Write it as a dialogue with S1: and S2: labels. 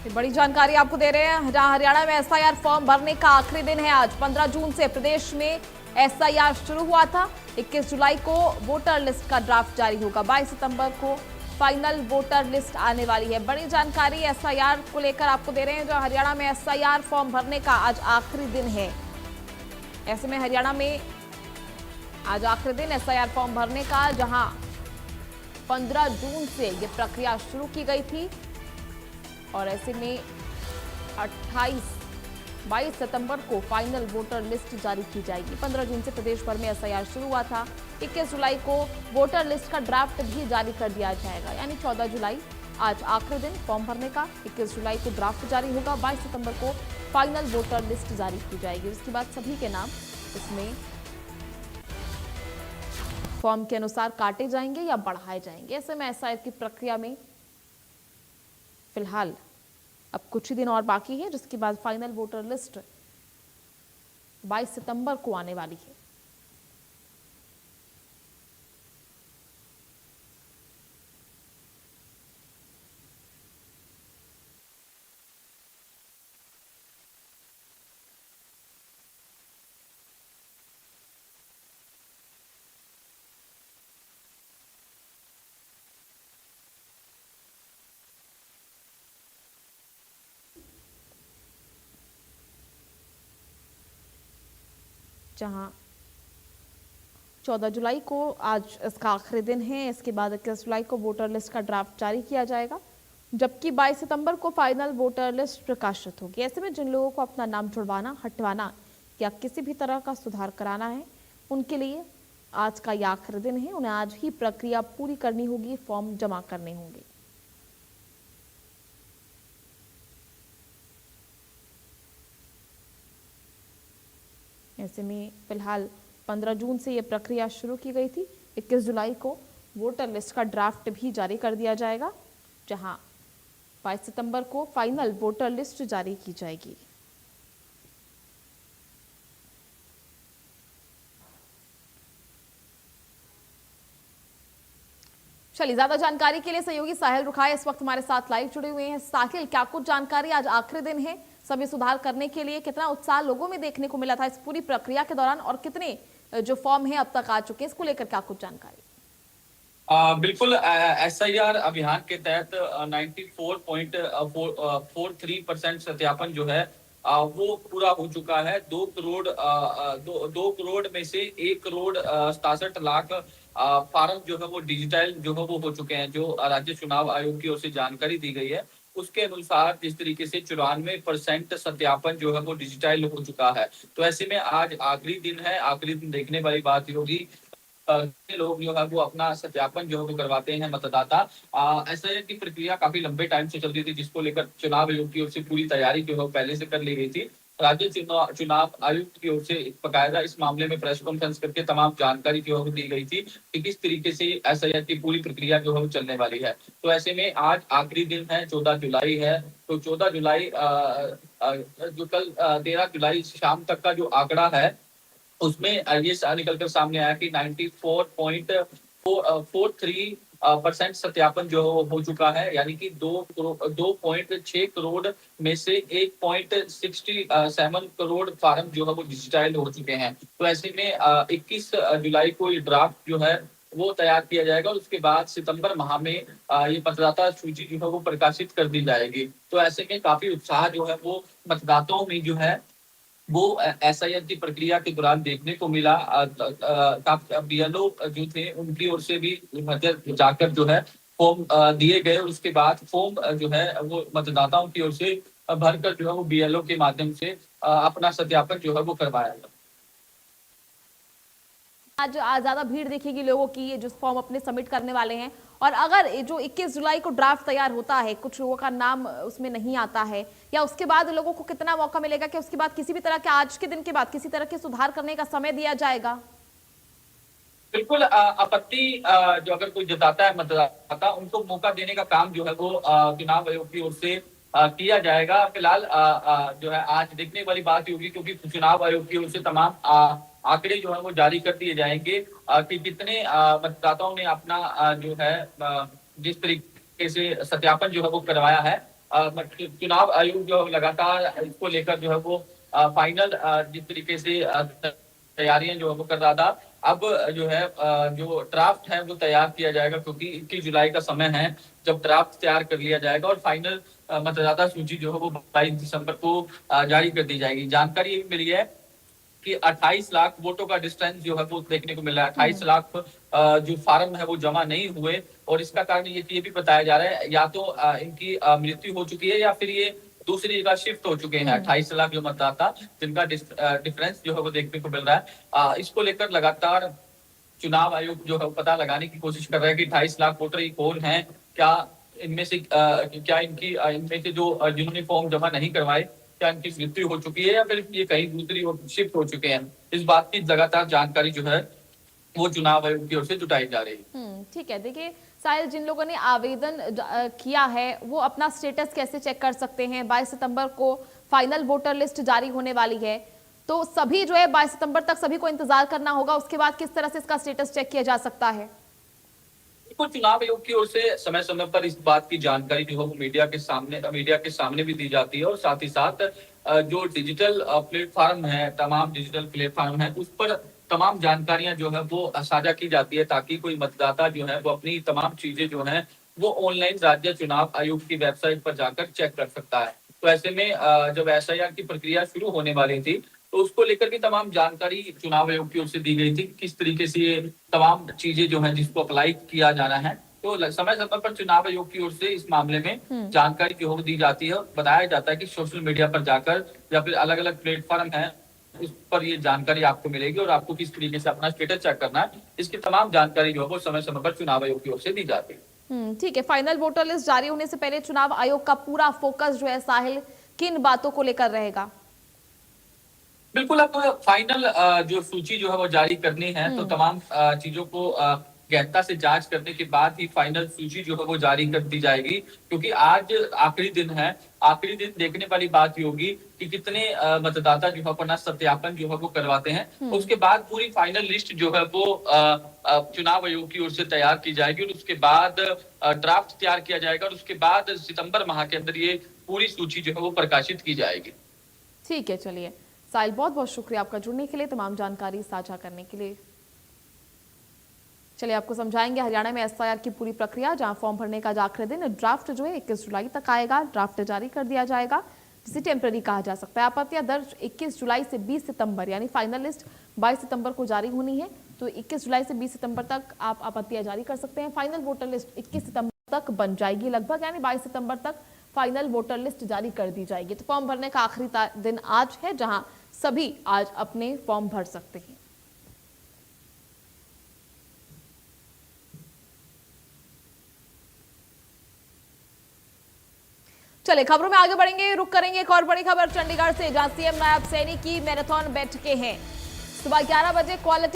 S1: बड़ी जानकारी आपको दे रहे हैं, जहां हरियाणा में एसआईआर फॉर्म भरने का आखिरी दिन है आज। 15 जून से प्रदेश में एसआईआर शुरू हुआ था। 21 जुलाई को वोटर लिस्ट का ड्राफ्ट जारी होगा। 22 सितंबर को फाइनल वोटर लिस्ट आने वाली है। बड़ी जानकारी एसआईआर को लेकर आपको दे रहे हैं, जो हरियाणा में एसआईआर फॉर्म भरने का आज आखिरी दिन है। ऐसे में हरियाणा में आज आखिरी दिन एसआईआर फॉर्म भरने का, जहां 15 जून से ये प्रक्रिया शुरू की गई थी और ऐसे में 22 सितंबर को फाइनल वोटर लिस्ट जारी की जाएगी। 15 जून से प्रदेश भर में एसआईआर शुरू हुआ था। 21 जुलाई को वोटर लिस्ट का ड्राफ्ट भी जारी कर दिया जाएगा, यानी 14 जुलाई आज आखिरी दिन फॉर्म भरने का। 21 जुलाई को ड्राफ्ट जारी होगा। 22 सितंबर को फाइनल वोटर लिस्ट जारी की जाएगी। उसके बाद सभी के नाम इसमें फॉर्म के अनुसार काटे जाएंगे या बढ़ाए जाएंगे। ऐसे में एसआईआर की प्रक्रिया में फिलहाल अब कुछ ही दिन और बाकी है, जिसके बाद फाइनल वोटर लिस्ट 22 सितंबर को आने वाली है। जहां 14 जुलाई को आज इसका आखिरी दिन है। इसके बाद 21 जुलाई को वोटर लिस्ट का ड्राफ्ट जारी किया जाएगा, जबकि 22 सितंबर को फाइनल वोटर लिस्ट प्रकाशित होगी। ऐसे में जिन लोगों को अपना नाम जुड़वाना, हटवाना या किसी भी तरह का सुधार कराना है, उनके लिए आज का यह आखिरी दिन है। उन्हें आज ही प्रक्रिया पूरी करनी होगी, फॉर्म जमा करने होंगे। ऐसे में फिलहाल 15 जून से यह प्रक्रिया शुरू की गई थी। 21 जुलाई को वोटर लिस्ट का ड्राफ्ट भी जारी कर दिया जाएगा, जहां 22 सितंबर को फाइनल वोटर लिस्ट जारी की जाएगी। चलिए, ज्यादा जानकारी के लिए सहयोगी साहिल रुखाया इस वक्त हमारे साथ लाइव जुड़े हुए हैं। साहिल, क्या कुछ जानकारी, आज आखिरी दिन है, सभी सुधार करने के लिए कितना उत्साह लोगों में देखने को मिला था इस पूरी प्रक्रिया के दौरान, और कितने जो फॉर्म है अब तक आ चुके हैं, इसको लेकर क्या कुछ जानकारी?
S2: बिल्कुल, एसआईआर अभियान के तहत 94.43% सत्यापन जो है वो पूरा हो चुका है। 2 करोड़ में से 1 करोड़ 67 लाख फार्म जो है वो डिजिटल जो है वो हो चुके हैं। जो राज्य चुनाव आयोग की ओर से जानकारी दी गई है, उसके अनुसार जिस तरीके से 94% सत्यापन जो है वो डिजिटल हो चुका है। तो ऐसे में आज आखिरी दिन है। आखिरी दिन देखने वाली बात होगी, लोग जो है वो अपना सत्यापन जो है वो करवाते हैं मतदाता। ऐसा की प्रक्रिया काफी लंबे टाइम से चल रही थी, जिसको लेकर चुनाव आयोग की ओर से पूरी तैयारी जो है पहले से कर ली गई थी। राज्य चुनाव आयुक्त की ओर से बकायदा इस मामले में प्रेस कॉन्फ्रेंस करके तमाम जानकारी जो है दी गई थी कि किस तरीके से एसआईआर की पूरी प्रक्रिया जो है वो चलने वाली है। तो ऐसे में आज आखिरी दिन है, 14 जुलाई है। तो 14 जुलाई जो कल 13 जुलाई शाम तक का जो आंकड़ा है, उसमें ये निकलकर सामने आया कि 94.43% सत्यापन जो हो चुका है, यानी कि 2.6 करोड़ में से 1.67 करोड़ फार्म जो है वो डिजिटाइज हो चुके हैं। तो ऐसे में 21 जुलाई को ये ड्राफ्ट जो है वो तैयार किया जाएगा और उसके बाद सितंबर माह में ये मतदाता सूची जो है वो प्रकाशित कर दी जाएगी। तो ऐसे में काफी उत्साह जो है वो मतदाताओं में जो है वो एसआईआर की प्रक्रिया के दौरान देखने को मिला। बीएलओ जो थे उनकी ओर से भी जाकर जो है फॉर्म दिए गए, और उसके बाद फॉर्म जो है वो मतदाताओं की ओर से भरकर जो है वो बीएलओ के माध्यम से अपना सत्यापन जो है वो करवाया गया।
S1: आज ज्यादा भीड़ दिखेगी लोगों की, जो फॉर्म अपने सबमिट करने वाले हैं। और अगर जो 21 जुलाई को ड्राफ्ट तैयार होता है, कुछ लोगों का नाम उसमें नहीं आता है, या उसके बाद लोगों को कितना मौका मिलेगा कि उसके बाद किसी भी तरह के, आज के दिन के बाद किसी तरह के सुधार करने का समय दिया जाएगा?
S2: बिल्कुल, आपत्ति जो अगर कोई जताता है मतदाता, उनको मौका देने का काम जो है वो चुनाव आयोग की ओर से किया जाएगा। फिलहाल जो है आज देखने वाली बात होगी, क्योंकि चुनाव आयोग की ओर से तमाम आंकड़े जो है वो जारी कर दिए जाएंगे कि कितने मतदाताओं ने अपना जो है जिस तरीके से सत्यापन जो है वो करवाया है, चुनाव आयोग जो लगातार इसको लेकर जो है वो फाइनल जिस तरीके से तैयारियां जो है वो कर रहा था। अब जो है जो ड्राफ्ट है वो तैयार किया जाएगा, क्योंकि 21 जुलाई का समय है जब ड्राफ्ट तैयार कर लिया जाएगा और फाइनल मतदाता सूची जो है वो 22 दिसंबर को जारी कर दी जाएगी। जानकारी ये भी मिली है कि 28 लाख वोटों का डिस्टेंस जो है वो देखने को मिल रहा है। 28 लाख जो फार्म है वो जमा नहीं हुए, और इसका कारण ये भी बताया जा रहा है या तो इनकी मृत्यु हो चुकी है या फिर ये दूसरी जगह शिफ्ट हो चुके हैं। 28 लाख जो मतदाता जिनका डिफरेंस जो है वो देखने को मिल रहा है। इसको लेकर लगातार चुनाव आयोग जो है पता लगाने की कोशिश कर रहा है कि 28 लाख वोटर ये कौन है, क्या इनमें से क्या इनमें से जो जिन्होंने फॉर्म जमा नहीं करवाए क्या इनकी मृत्यु हो चुकी है या फिर ये कहीं दूसरी ओर शिफ्ट हो चुके हैं। इस बात की लगातार जानकारी जो है वो चुनाव आयोग की ओर से जुटाई जा रही है।
S1: ठीक है, देखिए साहिल, जिन लोगों ने आवेदन किया है वो अपना स्टेटस कैसे चेक कर सकते हैं? 22 सितंबर को फाइनल वोटर लिस्ट जारी होने वाली है, तो सभी जो है 22 सितंबर तक सभी को इंतजार करना होगा। उसके बाद किस तरह से इसका स्टेटस चेक किया जा सकता है?
S2: चुनाव आयोग की ओर से समय समय पर इस बात की जानकारी जो है वो मीडिया के सामने भी दी जाती है, और साथ ही साथ जो डिजिटल प्लेटफॉर्म है, तमाम डिजिटल प्लेटफॉर्म है, उस पर तमाम जानकारियां जो है वो साझा की जाती है, ताकि कोई मतदाता जो है वो अपनी तमाम चीजें जो है वो ऑनलाइन राज्य चुनाव आयोग की वेबसाइट पर जाकर चेक कर सकता है। तो ऐसे में जब एसआईआर की प्रक्रिया शुरू होने वाली थी तो उसको लेकर भी तमाम जानकारी चुनाव आयोग की ओर से दी गई थी, किस तरीके से ये तमाम चीजें जो है जिसको अप्लाई किया जाना है। तो समय समय पर चुनाव आयोग की ओर से इस मामले में जानकारी जो है दी जाती है। बताया जाता है कि सोशल मीडिया पर जाकर या फिर अलग अलग प्लेटफॉर्म है उस पर ये जानकारी आपको मिलेगी, और आपको किस तरीके से अपना स्टेटस चेक करना है, इसकी तमाम जानकारी जो है वो समय समय पर चुनाव आयोग की ओर से दी जाती है।
S1: ठीक है, फाइनल वोटर लिस्ट जारी होने से पहले चुनाव आयोग का पूरा फोकस जो है साहिल किन बातों को लेकर रहेगा?
S2: बिल्कुल, अब फाइनल जो सूची जो है वो जारी करनी है, तो तमाम चीजों को गहनता से जांच करने के बाद ही फाइनल सूची जो है वो जारी कर दी जाएगी, क्योंकि आज आखिरी दिन है। आखिरी दिन देखने वाली बात ये होगी कि कितने मतदाता जो है अपना सत्यापन जो है वो करवाते हैं। उसके बाद पूरी फाइनल लिस्ट जो है वो चुनाव आयोग की ओर से तैयार की जाएगी, और उसके बाद ड्राफ्ट तैयार किया जाएगा, और उसके बाद सितंबर माह के अंदर ये पूरी सूची जो है वो प्रकाशित की जाएगी।
S1: ठीक है, चलिए साहिल, बहुत बहुत शुक्रिया आपका जुड़ने के लिए, तमाम जानकारी साझा करने के लिए। चलिए आपको समझाएंगे हरियाणा में एसआईआर की पूरी प्रक्रिया, जहां फॉर्म भरने का आखिरी दिन ड्राफ्ट जो है 21 जुलाई तक आएगा। ड्राफ्ट जारी कर दिया जाएगा, जिसे टेम्पररी कहा जा सकता है। आपत्तियां दर्ज 21 जुलाई से 20 सितंबर, यानी फाइनल लिस्ट 22 सितंबर को जारी होनी है, तो 21 जुलाई से 20 सितंबर तक आप आपत्तियां जारी कर सकते हैं। फाइनल वोटर लिस्ट 21 सितंबर तक बन जाएगी लगभग, यानी 22 सितंबर तक फाइनल वोटर लिस्ट जारी कर दी जाएगी। तो फॉर्म भरने का आखिरी दिन आज है, जहां सभी आज अपने फॉर्म भर सकते हैं। चले खबरों में आगे बढ़ेंगे, रुक करेंगे एक और बड़ी खबर चंडीगढ़ से, जहां सीएम नायब सैनी की मैराथन बैठकें हैं। सुबह 11 बजे क्वालिटी